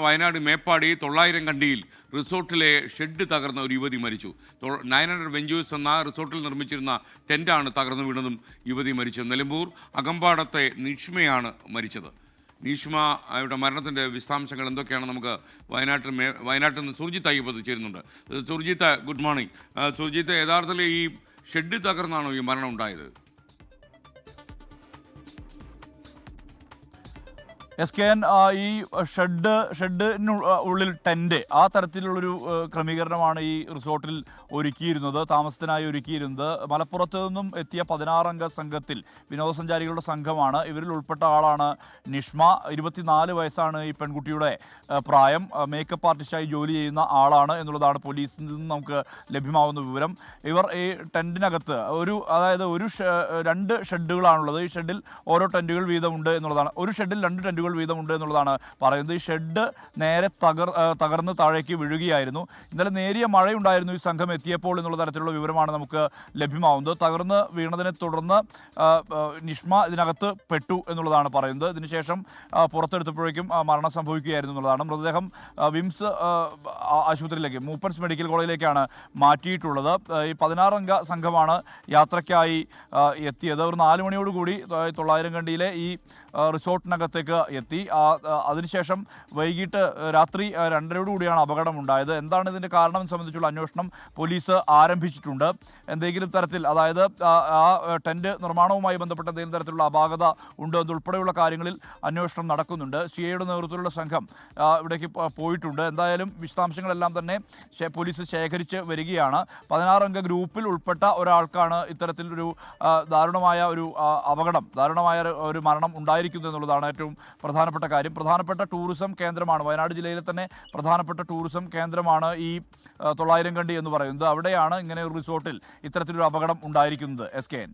Wayanad Meppadi 900 കണ്ടിയിൽ റിസോർട്ടിലെ shed തകർന്ന ഒരു യുവതി മരിച്ചു. 900 വെഞ്ചേഴ്സ് എന്ന റിസോർട്ടിൽ നിർമ്മിച്ചിരുന്ന ടെന്റാണ് തകർന്നു വീണതും യുവതി മരിച്ചു. നിലമ്പൂർ അകമ്പാടത്തെ നീഷ്മയാണ് മരിച്ചത്. നീഷ്മയുടെ മരണത്തിൻ്റെ വിശദാംശങ്ങൾ എന്തൊക്കെയാണ് നമുക്ക് വയനാട്ടിൽ നിന്ന് സുർജിത്ത് അയ്യപ്പത് ചേരുന്നുണ്ട്. Surjit, good morning. സുർജിത്ത്, യഥാർത്ഥത്തിൽ ഈ ഷെഡ് തകർന്നാണോ ഈ മരണം ഉണ്ടായത്? SKN, ഈ ഷെഡിന് ഉള്ളിൽ ടെൻറ്റ്, ആ തരത്തിലുള്ളൊരു ക്രമീകരണമാണ് ഈ റിസോർട്ടിൽ ഒരുക്കിയിരുന്നത്, താമസത്തിനായി ഒരുക്കിയിരുന്നത്. മലപ്പുറത്ത് നിന്നും എത്തിയ 16 അംഗ സംഘത്തിൽ വിനോദസഞ്ചാരികളുടെ സംഘമാണ്. ഇവരിൽ ഉൾപ്പെട്ട ആളാണ് നിഷ്മ. 24 വയസ്സാണ് ഈ പെൺകുട്ടിയുടെ പ്രായം. മേക്കപ്പ് ആർട്ടിസ്റ്റായി ജോലി ചെയ്യുന്ന ആളാണ് എന്നുള്ളതാണ് പോലീസിൽ നിന്ന് നമുക്ക് ലഭ്യമാകുന്ന വിവരം. ഇവർ ഈ ടെൻറ്റിനകത്ത് ഒരു 2 ഷെഡുകളാണുള്ളത്. ഈ ഷെഡിൽ ഓരോ ടെൻറ്റുകൾ വീതമുണ്ട് എന്നുള്ളതാണ്. ഒരു ഷെഡിൽ 2 ടെൻറ്റുകൾ വീതമുണ്ട് എന്നുള്ളതാണ് പറയുന്നത്. ഈ ഷെഡ് നേരെ തകർന്ന് താഴേക്ക് വീഴുകയായിരുന്നു. ഇന്നലെ നേരിയ മഴയുണ്ടായിരുന്നു ഈ സംഘം എത്തിയപ്പോൾ എന്നുള്ള തരത്തിലുള്ള വിവരമാണ് നമുക്ക് ലഭ്യമാവുന്നത്. തകർന്ന് വീണതിനെ തുടർന്ന് നിഷ്മ ഇതിനകത്ത് പെട്ടു എന്നുള്ളതാണ് പറയുന്നത്. ഇതിനുശേഷം പുറത്തെടുത്തപ്പോഴേക്കും മരണം സംഭവിക്കുകയായിരുന്നു എന്നുള്ളതാണ്. മൃതദേഹം വിംസ് ആശുപത്രിയിലേക്ക്, മൂപ്പൻസ് മെഡിക്കൽ കോളേജിലേക്കാണ് മാറ്റിയിട്ടുള്ളത്. ഈ 16 അംഗ സംഘമാണ് യാത്രയ്ക്കായി എത്തിയത്. ഒരു 4 മണിയോടുകൂടി 900 കണ്ടിയിലെ ഈ റിസോർട്ടിനകത്തേക്ക് എത്തി. അതിനുശേഷം വൈകിട്ട് രാത്രി 2:30 അപകടമുണ്ടായത്. എന്താണ് ഇതിൻ്റെ കാരണം സംബന്ധിച്ചുള്ള അന്വേഷണം പോലീസ് ആരംഭിച്ചിട്ടുണ്ട്. എന്തെങ്കിലും തരത്തിൽ, അതായത് ആ ടെൻറ്റ് നിർമ്മാണവുമായി ബന്ധപ്പെട്ട എന്തെങ്കിലും തരത്തിലുള്ള അപാകത ഉണ്ടോ എന്നുൾപ്പെടെയുള്ള കാര്യങ്ങളിൽ അന്വേഷണം നടക്കുന്നുണ്ട്. സിഐയുടെ നേതൃത്വത്തിലുള്ള സംഘം ഇവിടേക്ക് പോയിട്ടുണ്ട്. എന്തായാലും വിശദാംശങ്ങളെല്ലാം തന്നെ പോലീസ് ശേഖരിച്ച് വരികയാണ്. 16 അംഗ ഗ്രൂപ്പിൽ ഉൾപ്പെട്ട ഒരാൾക്കാണ് ഇത്തരത്തിലൊരു ദാരുണമായ ഒരു മരണം ഉണ്ടായിരിക്കുന്നത് എന്നുള്ളതാണ് ഏറ്റവും പ്രധാനപ്പെട്ട കാര്യം. പ്രധാനപ്പെട്ട ടൂറിസം കേന്ദ്രമാണ്, വയനാട് ജില്ലയിലെ തന്നെ പ്രധാനപ്പെട്ട ടൂറിസം കേന്ദ്രമാണ് ഈ 900 കണ്ടി എന്ന് പറയുന്നത്. അവിടെയാണ് ഇങ്ങനെ ഒരു റിസോർട്ടിൽ ഇത്തരത്തിലൊരു അപകടം ഉണ്ടായിരിക്കുന്നത്. SKN.